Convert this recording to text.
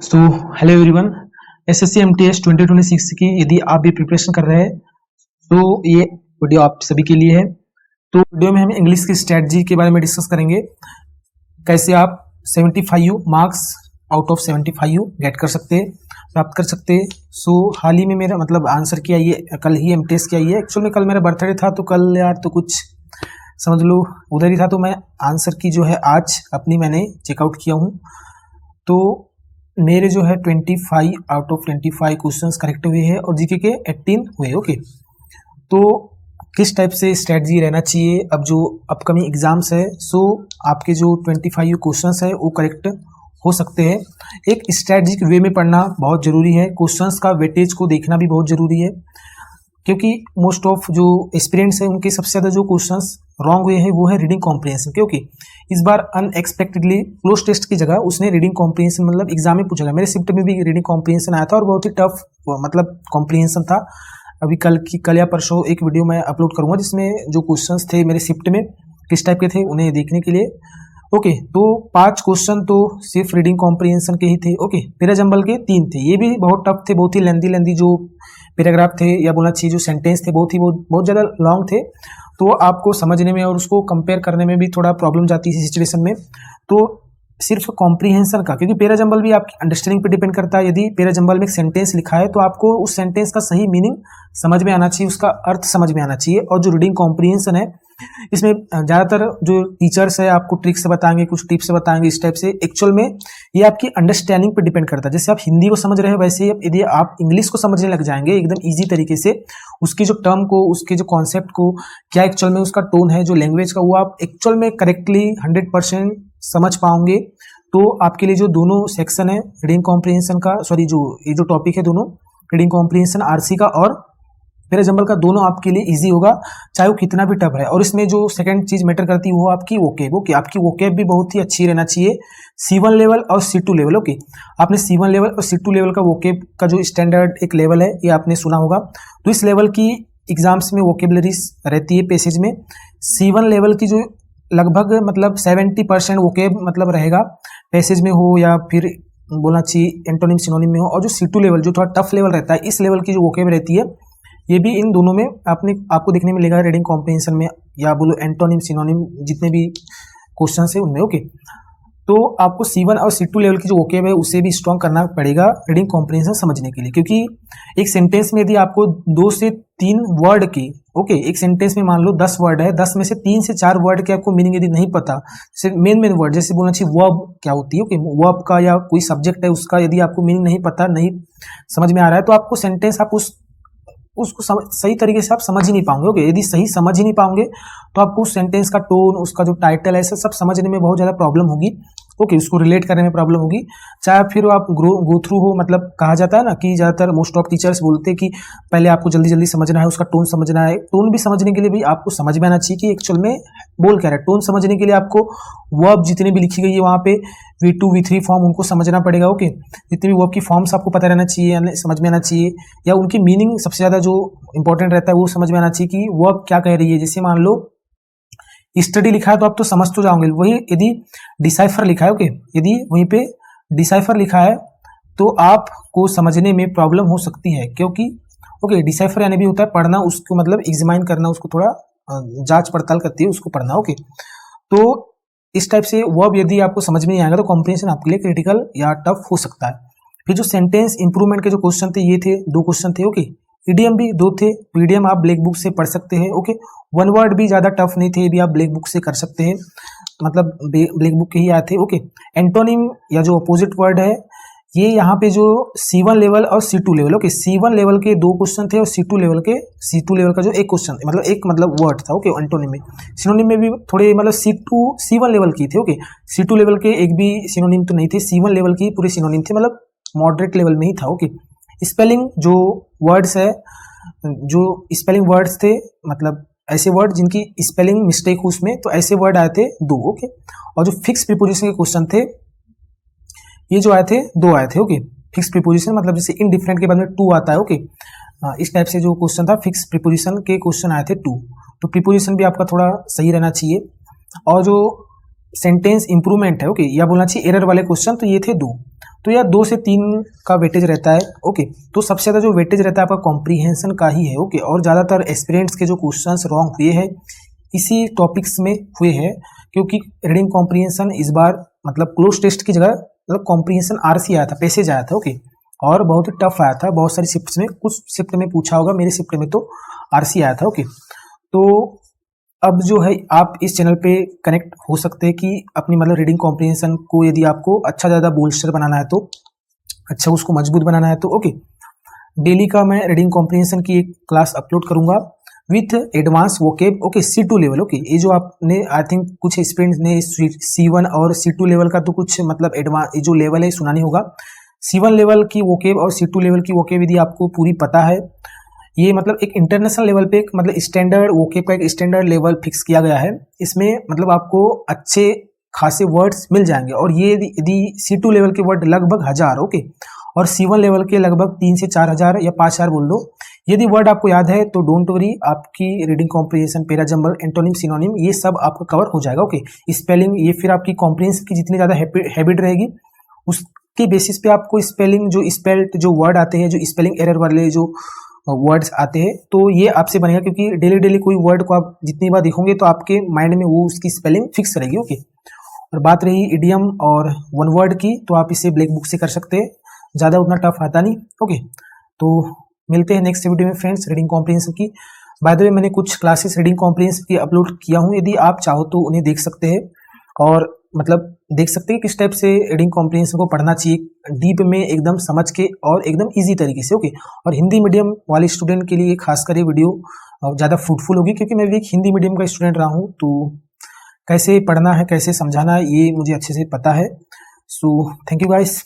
So hello everyone. SSC MTS 2026 की यदि आप भी प्रिपरेशन कर रहे हैं तो ये वीडियो आप सभी के लिए है। तो वीडियो में हम इंग्लिश की स्ट्रेटजी के बारे में डिस्कस करेंगे, कैसे आप 75 मार्क्स आउट ऑफ 75 गेट कर सकते हैं, प्राप्त कर सकते हैं। सो हाल ही में मेरा मतलब आंसर किया ये, कल ही एमटीएस किया ये। एक्चुअल में कल मेरा बर्थडे था तो कल यार तो कुछ समझ लो उधर ही था, तो मैं आंसर की जो है आज अपनी मैंने चेकआउट किया हूँ। तो मेरे जो है 25 आउट ऑफ 25 क्वेश्चंस करेक्ट हुए हैं और जीके के 18 हुए। ओके, तो किस टाइप से स्ट्रेटजी रहना चाहिए अब जो अपकमिंग एग्जाम्स है, सो आपके जो 25 क्वेश्चंस है वो करेक्ट हो सकते हैं। एक स्ट्रेटजिक वे में पढ़ना बहुत ज़रूरी है, क्वेश्चंस का वेटेज को देखना भी बहुत ज़रूरी है, क्योंकि मोस्ट ऑफ जो एस्पिरेंट्स हैं उनके सबसे ज़्यादा जो क्वेश्चंस रॉन्ग हुए हैं वो है रीडिंग कॉम्प्रिहेंशन। क्योंकि इस बार अनएक्सपेक्टेडली क्लोज टेस्ट की जगह उसने रीडिंग कॉम्प्रिहेंशन मतलब एग्जाम में पूछा गया। मेरे शिफ्ट में भी रीडिंग कॉम्प्रिहेंशन आया था और बहुत ही टफ मतलब कॉम्प्रिहेंशन था। अभी कल या परसों एक वीडियो मैं अपलोड करूंगा जिसमें जो क्वेश्चंस थे मेरे शिफ्ट में किस टाइप के थे उन्हें देखने के लिए। ओके, तो 5 क्वेश्चन तो सिर्फ रीडिंग कॉम्प्रिहेंशन के ही थे। ओके, पेरा जंबल के 3 थे, ये भी बहुत टफ थे, बहुत ही लेंदी जो पैराग्राफ थे या बोलना चाहिए जो सेंटेंस थे बहुत ज़्यादा लॉन्ग थे, तो आपको समझने में और उसको कंपेयर करने में भी थोड़ा प्रॉब्लम जाती है सिचुएशन में। तो सिर्फ कॉम्प्रिहेंशन का, क्योंकि पेरा जंबल भी आपकी अंडरस्टैंडिंग पे डिपेंड करता है। यदि पेरा जंबल में एक सेंटेंस लिखा है तो आपको उस सेंटेंस का सही मीनिंग समझ में आना चाहिए, उसका अर्थ समझ में आना चाहिए। और जो रीडिंग कॉम्प्रिहेंशन है इसमें ज़्यादातर जो टीचर्स है आपको ट्रिक्स बताएंगे, कुछ टिप्स बताएंगे इस टाइप से। एक्चुअल में ये आपकी अंडरस्टैंडिंग पे डिपेंड करता है। जैसे आप हिंदी को समझ रहे हैं वैसे यदि आप इंग्लिश को समझने लग जाएंगे एकदम ईजी तरीके से, उसकी जो टर्म को, उसके जो कॉन्सेप्ट को, क्या एक्चुअल में उसका टोन है जो लैंग्वेज का, वो आप एक्चुअल में करेक्टली 100% समझ पाओगे। तो आपके लिए जो दोनों सेक्शन है रीडिंग कॉम्प्रिहेंशन का, सॉरी जो ये जो टॉपिक है दोनों रीडिंग कॉम्प्रिहेंशन आरसी का और पेरा जंबल का, दोनों आपके लिए इजी होगा चाहे वो कितना भी टफ है। और इसमें जो सेकंड चीज मैटर करती है वो आपकी वोकेब। ओके, आपकी वोकेब भी बहुत ही अच्छी रहना चाहिए, C1 लेवल और C2 लेवल। ओके, आपने C1 लेवल और C2 लेवल का वोकेब का जो स्टैंडर्ड एक लेवल है ये आपने सुना होगा। तो इस लेवल की एग्जाम्स में वोकेबलरीज रहती है पैसेज में। C1 लेवल की जो लगभग मतलब 70% वोकेब मतलब रहेगा पैसेज में हो या फिर बोलना चाहिए एंटोनिम सिनोनिम में हो। और जो C2 लेवल जो थोड़ा टफ लेवल रहता है, इस लेवल की जो वोकेब रहती है ये भी इन दोनों में आपको देखने में मिलेगा, रीडिंग कॉम्प्रिहेंशन में या बोलो एंटोनिम सिनोनिम जितने भी क्वेश्चन है उनमें। ओके, तो आपको C1 और C2 लेवल की जो वोकेब है उसे भी स्ट्रॉन्ग करना पड़ेगा रीडिंग कॉम्प्रिहेंशन समझने के लिए। क्योंकि एक सेंटेंस में यदि आपको 2 से 3 वर्ड की, ओके, एक सेंटेंस में मान लो 10 वर्ड है, 10 में से 3 से 4 वर्ड के आपको मीनिंग यदि नहीं पता, सिर्फ मेन वर्ड जैसे बोलना चाहिए वर्ब क्या होती है, ओके, वर्ब का या कोई सब्जेक्ट है उसका यदि आपको मीनिंग नहीं पता, नहीं समझ में आ रहा है, तो आपको सेंटेंस आप उसको सही तरीके से आप समझ ही नहीं पाओगे। ओके, यदि सही समझ ही नहीं पाओगे तो आपको उस सेंटेंस का टोन, उसका जो टाइटल है, सब समझने में बहुत ज़्यादा प्रॉब्लम होगी। ओके, उसको रिलेट करने में प्रॉब्लम होगी, चाहे फिर आप गो थ्रू हो। मतलब कहा जाता है ना कि ज़्यादातर मोस्ट ऑफ टीचर्स बोलते हैं कि पहले आपको जल्दी जल्दी समझना है, उसका टोन समझना है। टोन भी समझने के लिए भी आपको समझ में आना चाहिए कि एक्चुअल में बोल क्या रहा है। टोन समझने के लिए आपको वर्ब जितनी भी लिखी गई है वहाँ पे V2 V3 फॉर्म उनको समझना पड़ेगा। ओके, जितनी भी वर्ब की फॉर्म्स आपको पता रहना चाहिए, समझ में आना चाहिए, या उनकी मीनिंग सबसे ज़्यादा जो इंपॉर्टेंट रहता है वो समझ में आना चाहिए कि वर्ब क्या कह रही है। जैसे मान लो स्टडी लिखा है तो आप तो समझ तो जाओगे, वही यदि डिसाइफर लिखा है, ओके, यदि वहीं पे डिसाइफर लिखा है तो आपको समझने में प्रॉब्लम हो सकती है। क्योंकि ओके, डिसाइफर यानी भी होता है पढ़ना, उसको मतलब एग्जामिन करना, उसको थोड़ा जांच पड़ताल करती है उसको पढ़ना। ओके, तो इस टाइप से वर्ब यदि आपको समझ में नहीं आएगा तो कॉम्प्रिहेंशन आपके लिए क्रिटिकल या टफ हो सकता है। फिर जो सेंटेंस इंप्रूवमेंट के जो क्वेश्चन थे ये थे, 2 क्वेश्चन थे। ओके, ईडीएम भी 2 थे, ईडीएम आप ब्लैक बुक से पढ़ सकते हैं। ओके, 1 वर्ड भी ज़्यादा टफ नहीं थे, भी आप ब्लैक बुक से कर सकते हैं, मतलब ब्लैक बुक के ही आए थे। ओके, एंटोनिम या जो अपोजिट वर्ड है ये यहाँ पे जो C1 लेवल और C2 level, okay, C1 level के 2 क्वेश्चन थे और C2 लेवल का जो एक क्वेश्चन मतलब वर्ड था। ओके, एंटोनिम में, सिनोनिम में भी थोड़े मतलब C1 लेवल की थे। ओके, C2 लेवल के एक भी सिनोनिम तो नहीं थे, C1 लेवल की पूरे सिनोनिम थे, मतलब मॉडरेट लेवल में ही था। ओके, स्पेलिंग जो वर्ड्स है, जो स्पेलिंग वर्ड्स थे, मतलब ऐसे वर्ड जिनकी स्पेलिंग मिस्टेक हो उसमें, तो ऐसे वर्ड आए थे 2। ओके, और जो फिक्स प्रीपोजिशन के क्वेश्चन थे ये जो आए थे 2 आए थे। ओके, फिक्स प्रीपोजिशन मतलब जैसे इनडिफरेंट के बाद में 2 आता है। ओके, इस टाइप से जो क्वेश्चन था फिक्स प्रीपोजिशन के क्वेश्चन आए थे 2। तो प्रीपोजिशन भी आपका थोड़ा सही रहना चाहिए। और जो सेंटेंस इंप्रूवमेंट है, ओके, या बोलना चाहिए एरर वाले क्वेश्चन, तो ये थे 2। तो यह 2 से 3 का वेटेज रहता है। ओके, तो सबसे ज़्यादा जो वेटेज रहता है आपका कॉम्प्रीहेंशन का ही है। ओके, और ज़्यादातर एस्पिरेंट्स के जो क्वेश्चंस रॉन्ग हुए हैं इसी टॉपिक्स में हुए हैं, क्योंकि रीडिंग कॉम्प्रीहेंशन इस बार मतलब क्लोज टेस्ट की जगह मतलब कॉम्प्रीहेंशन आरसी आया था, पैसेज आया था। ओके, और बहुत ही टफ आया था बहुत सारी शिफ्ट्स में, कुछ शिफ्ट में पूछा होगा, मेरे शिफ्ट में तो आरसी आया था। ओके, तो अब जो है आप इस चैनल पे कनेक्ट हो सकते हैं कि अपनी मतलब रीडिंग कॉम्प्रीहेंशन को यदि आपको अच्छा ज़्यादा बोल्स्टर बनाना है, तो अच्छा उसको मजबूत बनाना है, तो ओके, डेली का मैं रीडिंग कॉम्प्रीहेंशन की एक क्लास अपलोड करूंगा with advance vocab. Okay, C2 level. Okay, ये जो आपने आई थिंक कुछ स्टूडेंट्स ने C1 और C2 लेवल का तो कुछ मतलब एडवांस जो लेवल है सुना नहीं होगा। C1 लेवल की वोकेब और C2 लेवल की वोकेब यदि आपको पूरी पता है, ये मतलब एक इंटरनेशनल लेवल पे एक मतलब स्टैंडर्ड वोकेब का एक स्टैंडर्ड लेवल फिक्स किया गया है। इसमें मतलब आपको अच्छे खासे वर्ड्स मिल जाएंगे, और ये यदि C2 लेवल के वर्ड लगभग 1000, ओके, और C1 लेवल के लगभग 3 से 4000 या 5000 बोल दो। यदि वर्ड आपको याद है तो डोंट वरी, आपकी reading comprehension, parajumble, antonym, synonym ये सब आपका कवर हो जाएगा। ओके, स्पेलिंग, ये फिर आपकी कॉम्प्रिहेंशन की जितनी ज़्यादा हैबिट रहेगी उसके बेसिस पे आपको स्पेलिंग जो स्पेल्ड जो वर्ड आते हैं, जो स्पेलिंग एरर वाले जो वर्ड्स आते हैं, तो ये आपसे बनेगा, क्योंकि डेली डेली कोई वर्ड को आप जितनी बार देखोगे तो आपके माइंड में वो उसकी स्पेलिंग फिक्स रहेगी। ओके, और बात रही इडियम और वन वर्ड की, तो आप इसे ब्लैक बुक से कर सकते हैं, ज़्यादा उतना टफ आता नहीं। ओके, तो मिलते हैं नेक्स्ट वीडियो में फ्रेंड्स रीडिंग कॉम्प्रिहेंशन की। बाय द वे, मैंने कुछ क्लासेस रीडिंग कॉम्प्रिहेंशन की अपलोड किया हूँ, यदि आप चाहो तो उन्हें देख सकते हैं, और मतलब देख सकते हैं किस टाइप से रीडिंग कॉम्प्रिहेंशन को पढ़ना चाहिए डीप में, एकदम समझ के और एकदम इजी तरीके से। ओके, और हिंदी मीडियम वाले स्टूडेंट के लिए खासकर ये वीडियो ज़्यादा फ्रूटफुल होगी, क्योंकि मैं भी एक हिंदी मीडियम का स्टूडेंट रहा हूँ, तो कैसे पढ़ना है कैसे समझाना है ये मुझे अच्छे से पता है। So thank you guys.